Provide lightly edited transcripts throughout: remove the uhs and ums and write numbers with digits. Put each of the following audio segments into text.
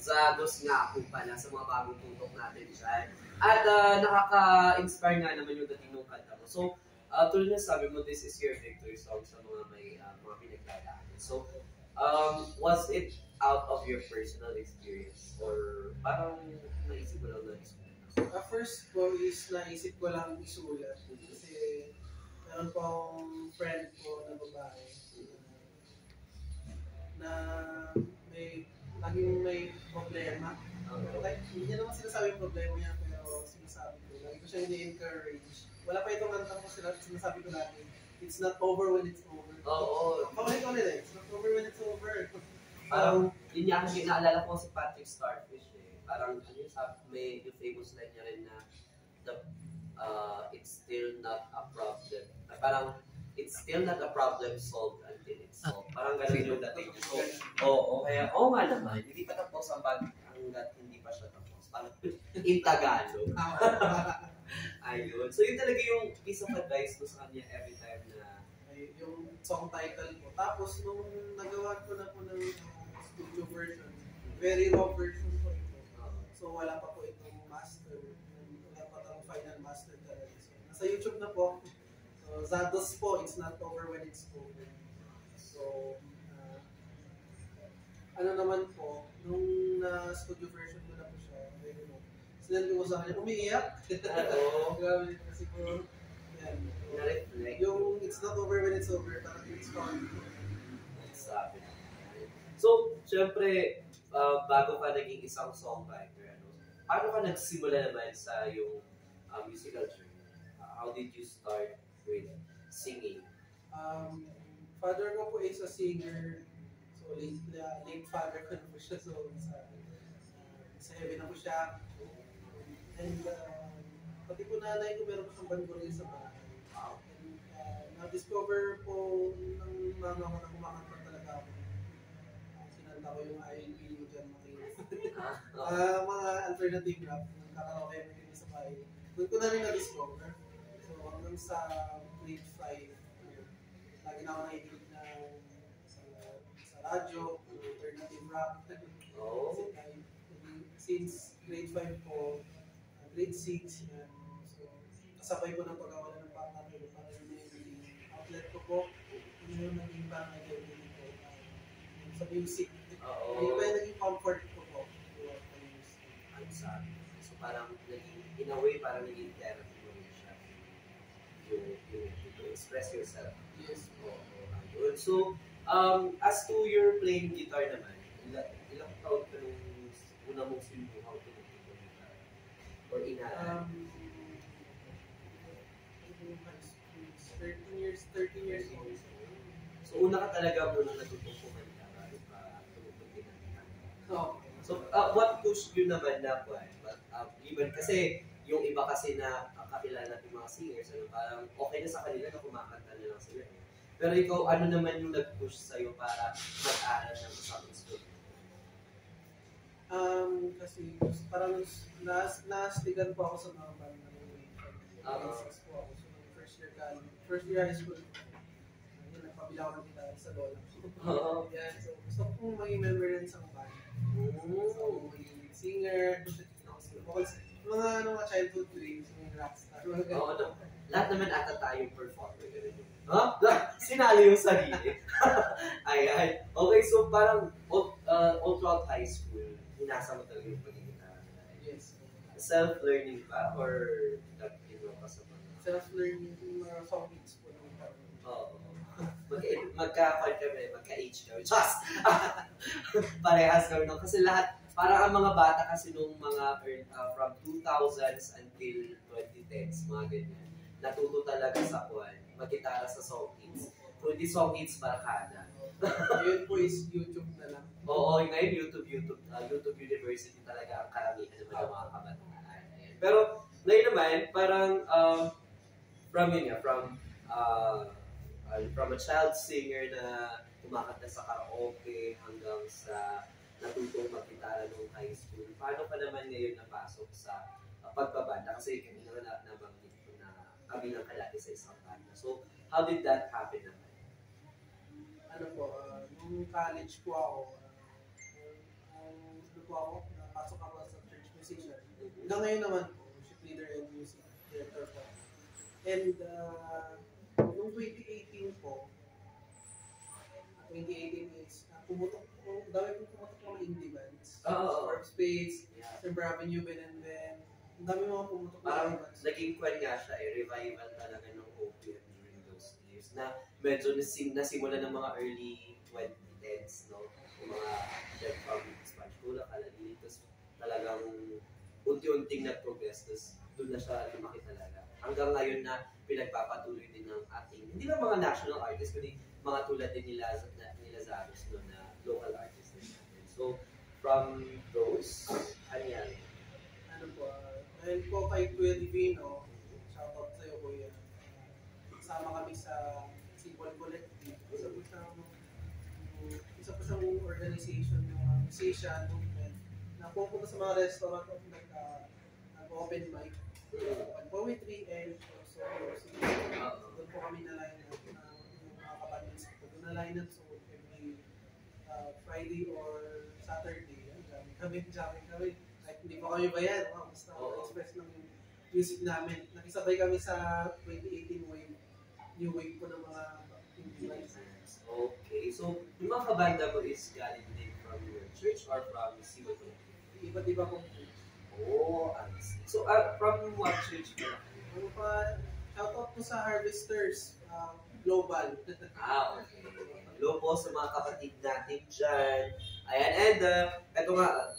Zados nga ako pala sa mga bagong tutok natin dyan. At nakaka-inspire nga naman yung dating ng kanta mo. So, tulad na sabi mo, this is your victory song sa mga may mga pinagdadaanan. So, was it out of your personal experience? Or parang naisip mo lang na isulat? First ko is naisip ko lang isulat. Kasi meron po akong friend ko na babae na laging may problema. Okay, hindi niya naman sinasabi yung problema niya, pero sinasabi ko. Lagi ko siya ini-encourage. Wala pa itong kantang ko sinasabi ko lagi. It's not over when it's over. Oo. Paulit-ulit eh. It's not over when it's over. Parang, yun niya kasi naalala ko si Patrick Starfish eh. Parang, ano yung sabi, may yung famous line niya rin na it's still not a problem. Parang, it's still not a problem solved until it's solved. Parang ganun yung dating. So, kaya, nga naman, hindi pa tapos ang hanggat hindi pa siya tapos. Parang, in Tagalog. Ayun. So, yun talaga yung piece of advice ko sa kanya every time na yung song title ko. Tapos, nung nagawa ko na po ng studio version, very raw version ko ito. So, wala pa po itong master. Wala pa itong final master talaga. So, nasa YouTube na po. So, Zados po, it's not over when it's over. So, ano naman po, nung studio version ko na po siya, sinabi ko sa kanya, umiiyak. Grabe, kasi po, yan. Yung it's not over when it's over, parang it's fun. Sabi. So, syempre, bago ka naging isang songwriter, paano ka nagsimula naman sa yung musical journey? How did you start with singing? Father ko po is a singer. So, late father ko na po siya. So, sa heaven na po siya. And, pati po nanay ko, meron po siyang banduril sa bahay. And, na-discover po ng mama ko na kumakanta talaga ako. Sinanta ko yung ILP yung John Makinis. Mga alternative rap, nagkakaroke mo yun sa bahay. Doon ko na rin na-discover. So, hanggang sa grade 5, lagi na ako nakikinig na sa radyo, alternative rap. Since grade 5 po, grade 6, yan. So, kasabay ko ng pag-awala ng bata ko, parang yung outlet ko po, yun yung naging parang identity ko sa music. Hindi pa yung naging comfort ko po throughout the music. Ang sabi. So, parang naging, in a way, parang naging therapy mo rin siya. You express yourself. Yes. So, as to your playing guitar naman, ilang taon ka nung una mong sinubukan to mag-guitar? Or inaral? 13 years old. So, una ka talaga muna natutong kumanta bago ka tumutong ginagawa. So, what pushed you naman na even kasi yung iba kasi na kakilala natin mga singers, parang okay na sa kanila na kumakanta na lang sila. Pero ikaw, ano naman yung nag-push sa'yo para mag-aral ng isang instrument? Kasi parang nastigan po ako sa mga band na grade 6 po ako. So, first year high school, nagpabila ako ng gitara sa lola. Yan, so gusto kong maging member rin sa band. So, maging singer, mga childhood dreams, mga rockstar. Lahat naman ata tayong performer. Sinali yung sarili. Ayan. Okay, so parang all throughout high school, hinasa mo talaga yung pag-gitara. Yes. Self-learning pa or nag-ino ka sa mga? Self-learning, yung mga song hits po naman parang. Oo. Magka-age kami. Just! Parehas kami. No? Kasi lahat, parang ang mga bata kasi nung mga from 2000s until 2010s, mga ganyan, natuto talaga sa mag-gitara sa song hits. Kung di song hits, barkada. Yun po is YouTube na lang. Oo, ngayon YouTube University talaga ang karamihan naman ng mga kabataan. Pero ngayon naman, parang from a child singer na kumakanta sa karaoke hanggang sa natutong mag-gitara noong high school. Paano pa naman ngayon napasok sa pagbabanda? Kasi kanina na nabanggit ko na kami lang kalati sa isang banda. So, how did that happen naman? Nung college po ako, Hanggang ngayon naman po, worship leader and music director po. And noong 2018 po, 2018 is pumutok po, dami po pumutok po ng indie bands. Spark Space, December Avenue, Ben and Ben. Ang dami mga pumutok na Parang bands. naging kwan nga siya revival talaga ng OPM during those years na medyo nasimula ng mga early 2010s, no? Yung mga Chef Sponge Cola, Kalalitos, talagang unti-unting nag-progress, tapos doon na siya lumaki talaga. Hanggang ngayon na pinagpapatuloy din ng ating, hindi lang mga national artists, kundi mga tulad din nila Zaros, no, na local artists din natin. So, from those, ano yan? Ano po, dahil po kay Kuya Divino, shoutout sa'yo Kuya. Kasama kami sa Simple Collective. Isa po siyang organization ng musician movement na pupunta sa mga restaurant at nag-open mic, poetry and also music. Doon po kami na-line up na yung mga kapatid ko. Doon na-line up so every Friday or Saturday. Kami. Like, hindi pa kami bayad. Basta express ng music namin. Nakisabay kami sa 2018 wave. New wave po ng mga indie bands. Okay. So, yung mga kabanda mo is galing din from your church or from Simple Collective? Iba't iba pong church. Oh, I see. So, from what church ka? Ano pa, shoutout po sa Harvesters Global. Okay. Hello po sa mga kapatid natin dyan. Ayan, and eto nga,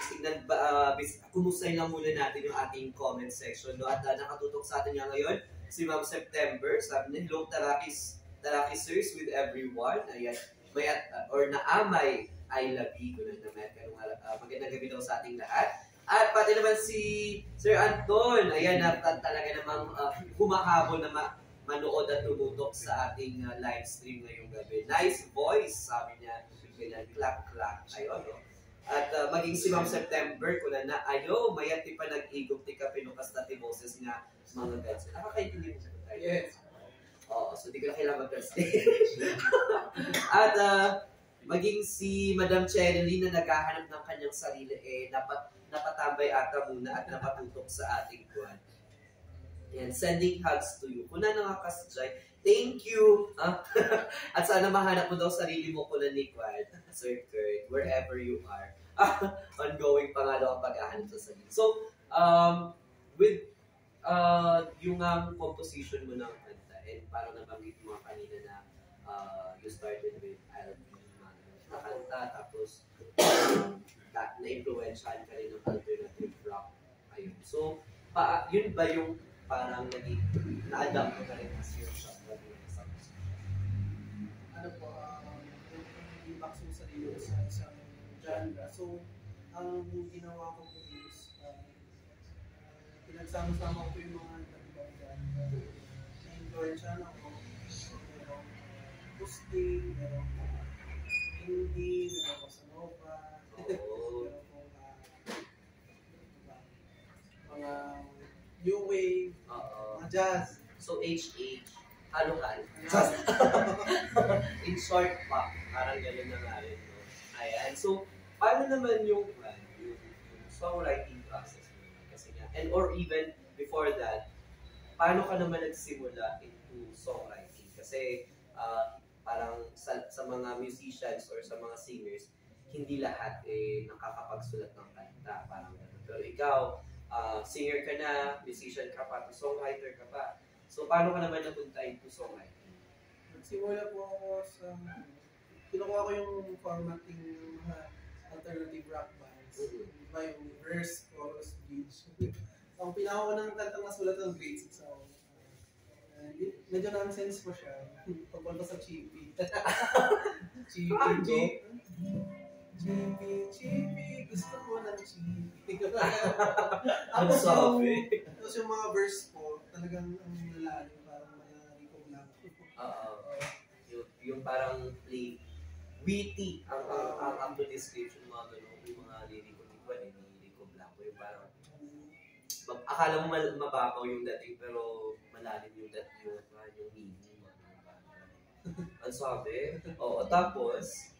tignan ba, kumusay lang muna natin yung ating comment section. No? At nakatutok sa atin nga ngayon, si Ma'am September. Sabi niya, hello Tarakisers with everyone. Ayan, may or naamay I love you. Magandang gabi daw sa ating lahat. At pati naman si Sir Anton. Ayan, talaga namang humahabol na manood at tumutok sa ating live stream ngayong gabi. Nice voice, sabi niya. Ganyan, clap. Ayun, no? At maging si Ma'am September, kung na, ayo, mayat ti pa nag-igong ti ka pinukas na ti boses nga mga bands. Nakakaintindi mo sa tayo. Yes. Oo, so di ko na kailangan mag-translate. At maging si Madam Cheryl na naghahanap ng kanyang sarili, napatambay ata muna at napatutok sa ating buwan. Yan, sending hugs to you. Kuna na nga kasjay, thank you! At sana mahanap mo daw sarili mo kuna ni Quad, Sir Kurt, wherever you are. Ongoing pa nga daw ang pag-ahanap sa sarili. So, with yung composition mo ng kanta, and parang nabanggit mo kanina na you started with LP na kanta, tapos na-influensyahan ka rin ng alternative rock. Ayun. So, yun ba yung parang na-adapt mo na rin as your shot na sa music? Ano po, i-box yung sarili ko sa isang genre. So, ang ginawa ko po is, pinagsama-sama ko yung mga ibang genre. Na-influensyahan ako. Merong acoustic, merong indie, merong bossa nova, merong mga new wave, mga jazz. So, halo-halo. In short pa, parang gano'n na nga rin. No? Ayan. So, paano naman yung songwriting process mo? Kasi nga, or even before that, paano ka naman nagsimula into songwriting? Kasi parang sa mga musicians or sa mga singers, hindi lahat nakakapagsulat ng kanta. Parang gano'n. Pero ikaw, singer ka na, musician ka pa, songwriter ka pa. So, paano ka naman napunta into songwriting? Nagsimula po ako sa, kinukuha ko yung formatting ng mga alternative rock bands. Diba yung verse, chorus, bridge. Ang pinakaunang kantang nasulat ng grade 6 ako. Medyo nonsense po siya. Pagpunta sa Chippy. Chippy, gusto ko ng Chippy. Tapos yung mga verse po, talagang ang lalalim, parang malari ko lang. Yung parang witty ang description mga gano'n, yung mga liriko blanco, yung parang akala mo mababaw yung dating pero malalim yung meaning. Ang sabi? Oo, tapos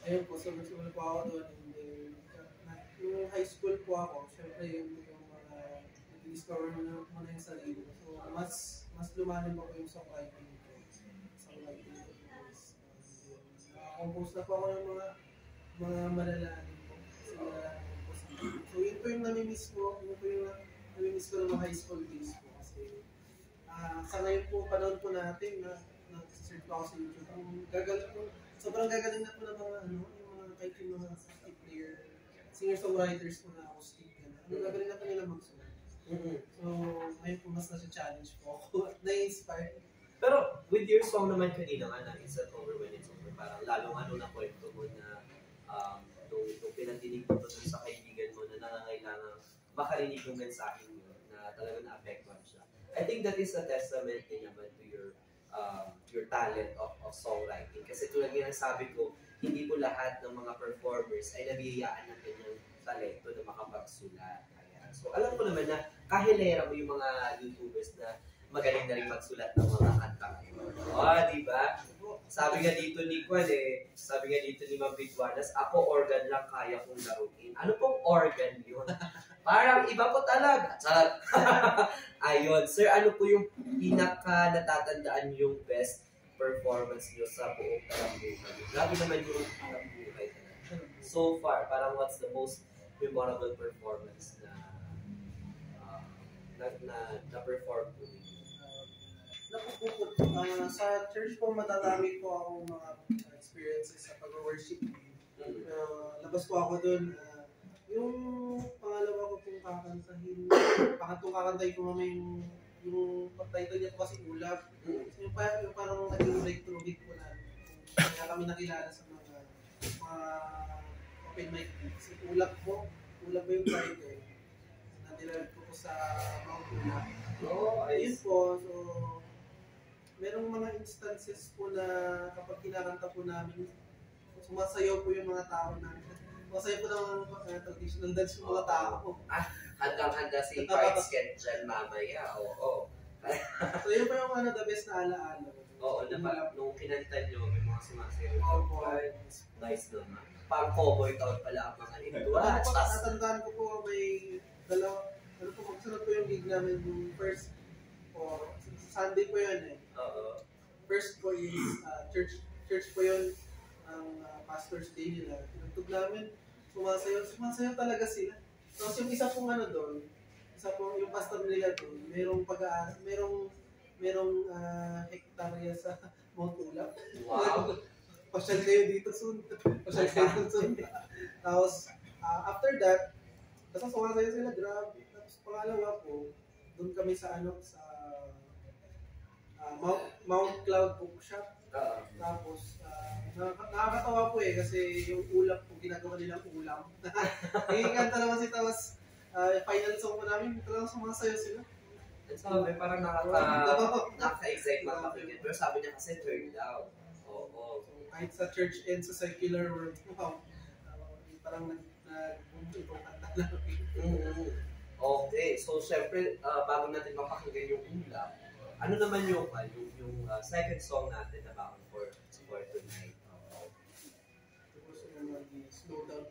ayun po, so nagsimula po ako doon. Yung high school po ako, syempre yung mga discover mo na yung sarili mo. So, mas lumalim pa po yung songwriting ko. Songwriting ko is, nakakompose na po ako ng mga malalalim po. So, yun po yung namimiss ko. Yun po yung namimiss ko ng mga high school days ko. Kasi, sa ngayon po, panahon po natin na nag-search po ako sa YouTube. Sobrang gagaling na po ng mga, yung mga, kahit yung mga acoustic player, singer-songwriters po na acoustic. Gagaling na po nila magsulat. So, ngayon po mas nasa-challenge po ako at na-inspire. Pero with your song naman kanina nga na It's Not Over When It's Over, parang lalong na kwento mo na nung pinandinig mo sa kaibigan mo na nangangailangan makarinig yung mensahe mo na talaga na-apektuhan siya. I think that is a testament din naman to your talent of songwriting. Kasi tulad nga sabi ko, hindi po lahat ng mga performers ay nabiyayaan ng kanyang talento na makapagsulat. Ayan. So alam ko naman na kahilera mo yung mga YouTubers na magaling na rin magsulat ng mga kanta ngayon. Di ba? Sabi nga dito ni Kwan sabi nga dito ni Ma'am Bituanas, ako organ lang kaya kong laruin. Ano pong organ yun? Parang iba po talaga. Ayun. Sir, ano po yung pinaka natatandaan yung best performance nyo sa buong talambuhay? Lagi naman yung talambuhay. So far, parang what's the most memorable performance na perform po ninyo? Sa church po, matadami po akong mga experiences sa pag-worship. Labas po ako dun. Yung pangalawa ko pong kakantahin, pangatlong kakantahin ko mamay yung title niya po kasi Ulap. Yung parang naging breakthrough hit po na kaya kami nakilala sa mga open mic gigs. Ulap po yung title. Na-develop ko sa Mount Ulap. Ayun po, so merong mga instances po na kapag kinakanta po namin, sumasayaw po yung mga tao namin. Sumasayaw po ng mga traditional dance yung mga tao. Handang-handa si Parts Ken dyan mamaya. So yun po yung the best na alaala. Oo, nung kinanta nyo, may mga sumasayaw. Nice naman. Parang cowboy town pala ang mga ito. Natandaan ko po may dalawa, magsunod po yung gig namin yung first Sunday po yun First po is church po yun ang pastor's day nila. Pinagtug namin, sumasayaw talaga sila. Tapos yung isa pong doon, yung pastor nila doon, merong hektarya sa Mount Ulap. Wow! Pasyal kayo dito soon. Tapos, after that, basta sumasayaw sila, grabe. Tapos pangalawa po, doon kami sa Mount Cloud Bookshop. Tapos, nakakatawa po kasi yung ulap po, ginagawa nilang ulam. Hingikanta naman si Tawas, final song po namin, talagang sumasayaw sila. Sabi, parang nakaka-excite makakinggan. Pero sabi niya kasi turned out. So, kahit sa church and sa secular world, parang nag-ibang kanta lang. Okay, so syempre, bago natin mapakinggan yung ulam, ano naman yung second song natin na Bound for tonight? Slow down.